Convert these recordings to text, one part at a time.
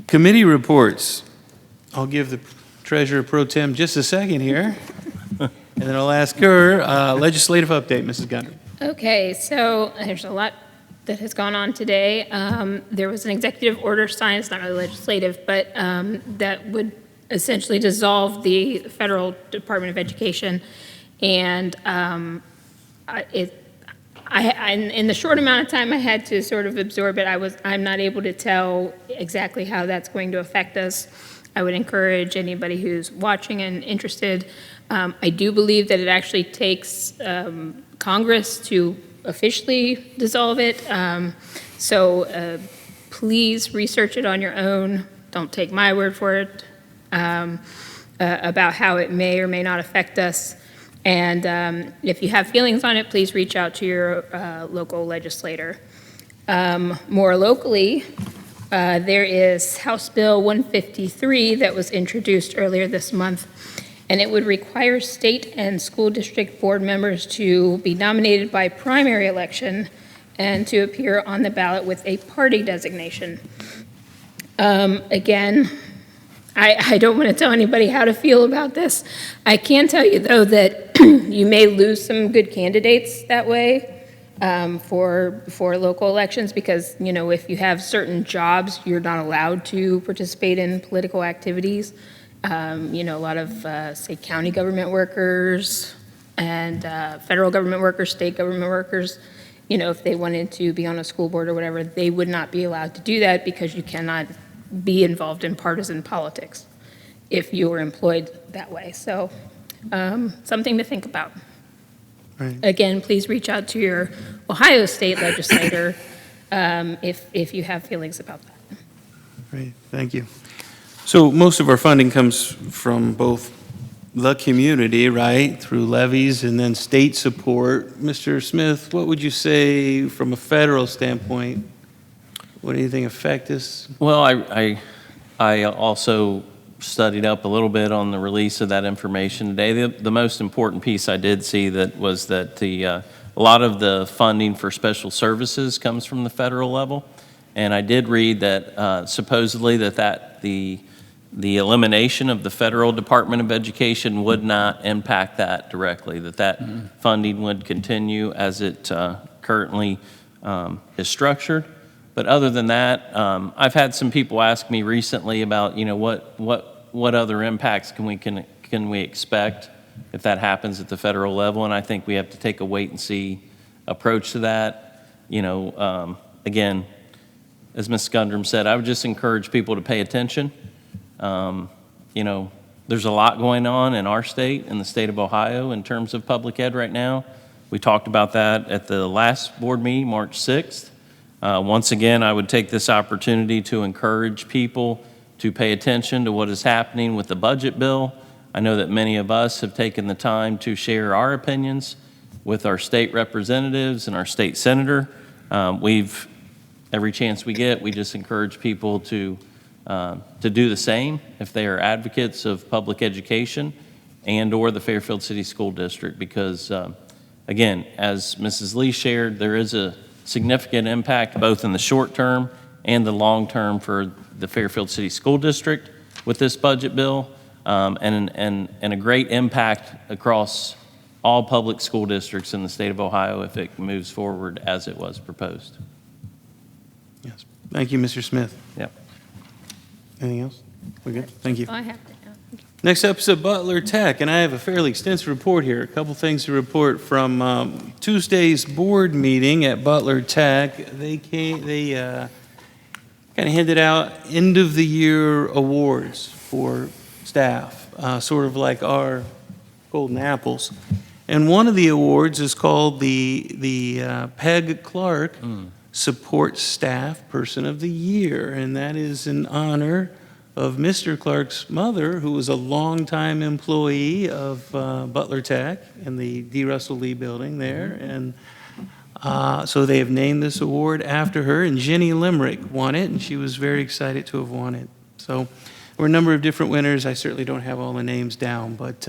Committee reports. I'll give the Treasurer Pro Tem just a second here, and then I'll ask her. Legislative update, Mrs. Gundry. Okay, so there's a lot that has gone on today. There was an executive order signed, it's not really legislative, but that would essentially dissolve the Federal Department of Education. And in the short amount of time I had to sort of absorb it, I'm not able to tell exactly how that's going to affect us. I would encourage anybody who's watching and interested. I do believe that it actually takes Congress to officially dissolve it. So please research it on your own. Don't take my word for it about how it may or may not affect us. And if you have feelings on it, please reach out to your local legislator. More locally, there is House Bill 153 that was introduced earlier this month, and it would require state and school district board members to be nominated by primary election and to appear on the ballot with a party designation. Again, I don't want to tell anybody how to feel about this. I can tell you, though, that you may lose some good candidates that way for local elections because, you know, if you have certain jobs, you're not allowed to participate in political activities. You know, a lot of, say, county government workers and federal government workers, state government workers, you know, if they wanted to be on a school board or whatever, they would not be allowed to do that because you cannot be involved in partisan politics if you were employed that way. So something to think about. Right. Again, please reach out to your Ohio State legislator if you have feelings about that. Great, thank you. So most of our funding comes from both the community, right, through levies and then state support. Mr. Smith, what would you say from a federal standpoint? Would anything affect us? Well, I also studied up a little bit on the release of that information today. The most important piece I did see that was that a lot of the funding for special services comes from the federal level, and I did read that supposedly the elimination of the Federal Department of Education would not impact that directly, that funding would continue as it currently is structured. But other than that, I've had some people ask me recently about, you know, what other impacts can we expect if that happens at the federal level, and I think we have to take a wait and see approach to that. You know, again, as Ms. Gundrum said, I would just encourage people to pay attention. You know, there's a lot going on in our state, in the state of Ohio, in terms of public ed right now. We talked about that at the last board meeting, March 6th. Once again, I would take this opportunity to encourage people to pay attention to what is happening with the budget bill. I know that many of us have taken the time to share our opinions with our state representatives and our state senator. Every chance we get, we just encourage people to do the same if they are advocates of public education and or the Fairfield City School District because, again, as Mrs. Lee shared, there is a significant impact both in the short term and the long term for the Fairfield City School District with this budget bill, and a great impact across all public school districts in the state of Ohio if it moves forward as it was proposed. Yes. Thank you, Mr. Smith. Yep. Anything else? We're good? Thank you. All I have right now. Thank you. Next up is Butler Tech, and I have a fairly extensive report here. A couple things to report from Tuesday's board meeting at Butler Tech. They kind of handed out end-of-the-year awards for staff, sort of like our Golden Apples. And one of the awards is called the Peg Clark Support Staff Person of the Year, and that is in honor of Mr. Clark's mother, who was a longtime employee of Butler Tech in the D. Russell Lee building there. And so they have named this award after her, and Jenny Limerick won it, and she was very excited to have won it. So there were a number of different winners. I certainly don't have all the names down, but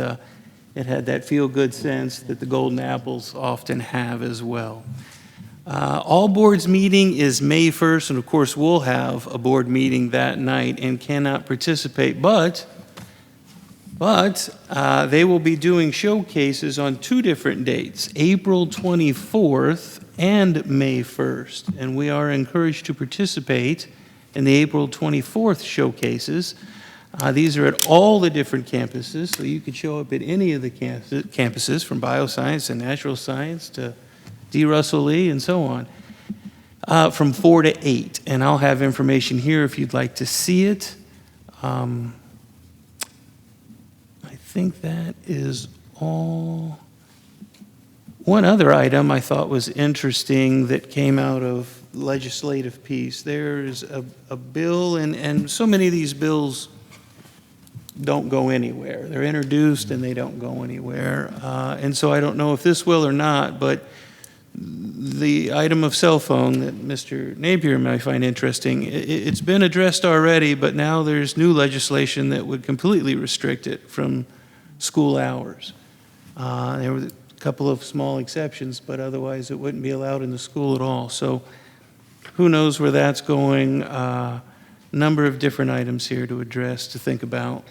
it had that feel-good sense that the Golden Apples often have as well. All boards meeting is May 1st, and of course, we'll have a board meeting that night and cannot participate, but they will be doing showcases on 2 different dates, April 24th and May 1st, and we are encouraged to participate in the April 24th showcases. These are at all the different campuses, so you could show up at any of the campuses, from bioscience and natural science to D. Russell Lee and so on, from 4 to 8. And I'll have information here if you'd like to see it. I think that is all. One other item I thought was interesting that came out of legislative piece. There's a bill, and so many of these bills don't go anywhere. They're introduced and they don't go anywhere. And so I don't know if this will or not, but the item of cell phone that Mr. Napier might find interesting, it's been addressed already, but now there's new legislation that would completely restrict it from school hours. There were a couple of small exceptions, but otherwise it wouldn't be allowed in the school at all. So who knows where that's going? Number of different items here to address, to think about.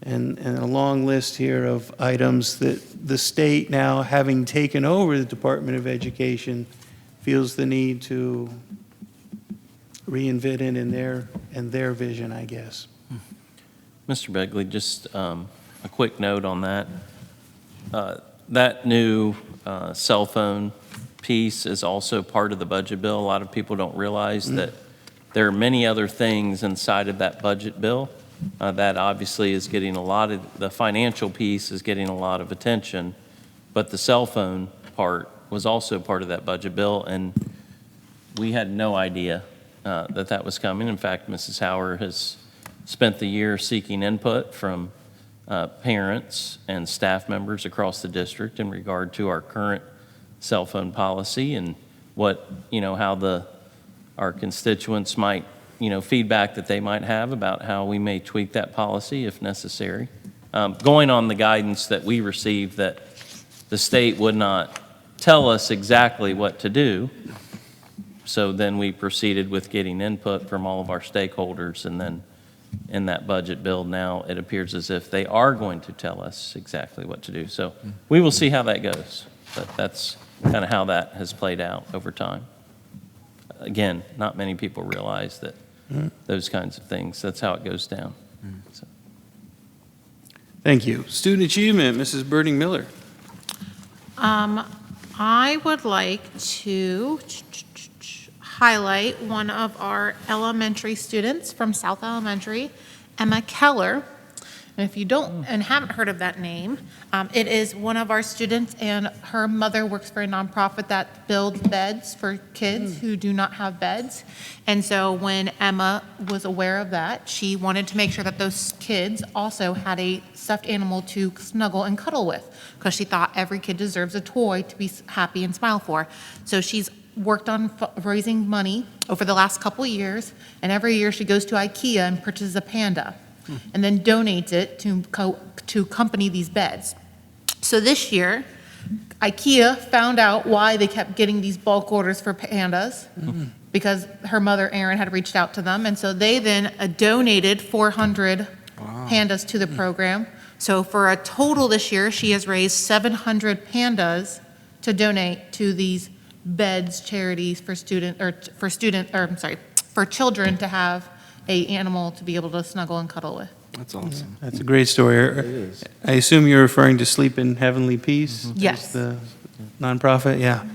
And a long list here of items that the state, now having taken over the Department of Education, feels the need to reinvent it in their vision, I guess. Mr. Begley, just a quick note on that. That new cell phone piece is also part of the budget bill. A lot of people don't realize that there are many other things inside of that budget bill that obviously is getting a lot of, the financial piece is getting a lot of attention, but the cell phone part was also part of that budget bill, and we had no idea that that was coming. In fact, Mrs. Hauer has spent the year seeking input from parents and staff members across the district in regard to our current cell phone policy and what, how our constituents might, feedback that they might have about how we may tweak that policy if necessary. Going on the guidance that we received that the state would not tell us exactly what to do. So then we proceeded with getting input from all of our stakeholders, and then in that budget bill now, it appears as if they are going to tell us exactly what to do. So we will see how that goes, but that's kind of how that has played out over time. Again, not many people realize that those kinds of things, that's how it goes down. So. Thank you. Student achievement, Mrs. Birding Miller. I would like to highlight one of our elementary students from South Elementary, Emma Keller. And if you don't and haven't heard of that name, it is one of our students, and her mother works for a nonprofit that builds beds for kids who do not have beds. And so when Emma was aware of that, she wanted to make sure that those kids also had a stuffed animal to snuggle and cuddle with, because she thought every kid deserves a toy to be happy and smile for. So she's worked on raising money over the last couple of years, and every year she goes to IKEA and purchases a panda and then donates it to accompany these beds. So this year, IKEA found out why they kept getting these bulk orders for pandas, because her mother, Erin, had reached out to them. And so they then donated 400 pandas to the program. So for a total this year, she has raised 700 pandas to donate to these beds charities for for children to have a animal to be able to snuggle and cuddle with. That's awesome. That's a great story. is. I assume you're referring to Sleep in Heavenly Peace? Yes. The nonprofit, yeah.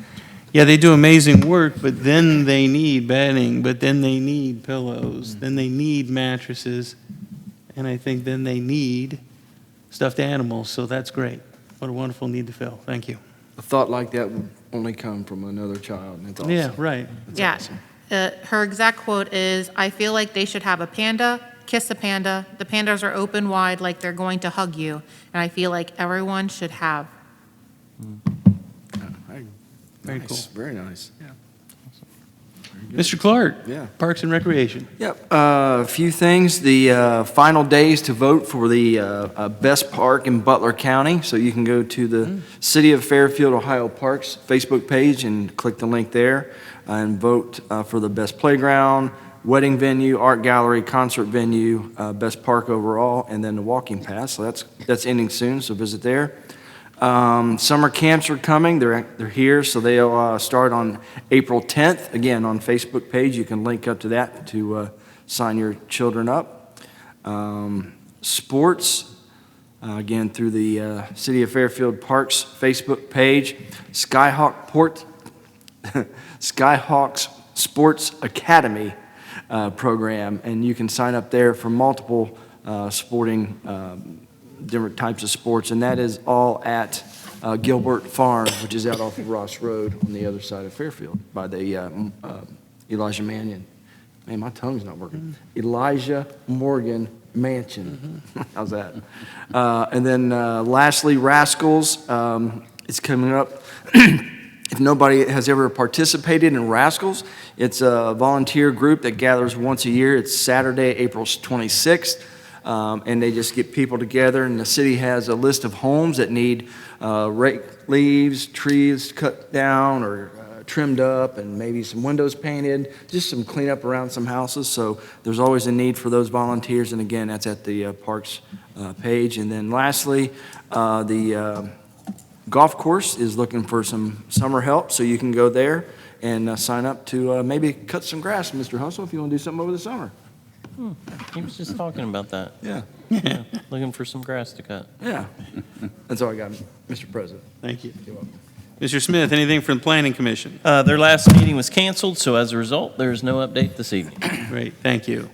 Yeah, they do amazing work, but then they need bedding, but then they need pillows, then they need mattresses, and I think then they need stuffed animals, so that's great. What a wonderful need to fill. Thank you. A thought like that would only come from another child, and it's awesome. Yeah, right. That's Yeah. awesome. Her exact quote is, "I feel like they should have a panda, kiss a panda. The pandas are open wide like they're going to hug you. And I feel like everyone should have." Very Nice, cool. very nice. Mr. Clark? Yeah. Parks and Recreation. Yep, a few things. The final days to vote for the best park in Butler County. So you can go to the City of Fairfield, Ohio Parks Facebook page and click the link there and vote for the best playground, wedding venue, art gallery, concert venue, best park overall, and then the walking path. So that's ending soon, so visit there. Summer camps are coming. They're here, so they'll start on April 10th. Again, on Facebook page, you can link up to that to sign your children up. Sports, again, through the City of Fairfield Parks Facebook page. Skyhawks Sports Academy program, and you can sign up there for multiple sporting different types of sports, and that is all at Gilbert Farm, which is out off of Ross Road on the other side of Fairfield by the Elijah Mannion. Man, my tongue's not working. Elijah Morgan Mansion. How's that? And then lastly, Rascals is coming up. If nobody has ever participated in Rascals, it's a volunteer group that gathers once a year. It's Saturday, April 26th. And they just get people together, and the city has a list of homes that need raked leaves, trees cut down or trimmed up, and maybe some windows painted, just some cleanup around some houses. So there's always a need for those volunteers, and again, that's at the Parks page. And then lastly, the golf course is looking for some summer help, so you can go there and sign up to maybe cut some grass, Mr. Hustle, if you want to do something over the summer. He was just talking about that. Yeah. Yeah, looking for some grass to cut. Yeah. That's all I got, Mr. President. Thank you. Mr. Smith, anything from the Planning Commission? Their last meeting was canceled, so as a result, there is no update this evening. Great, thank you.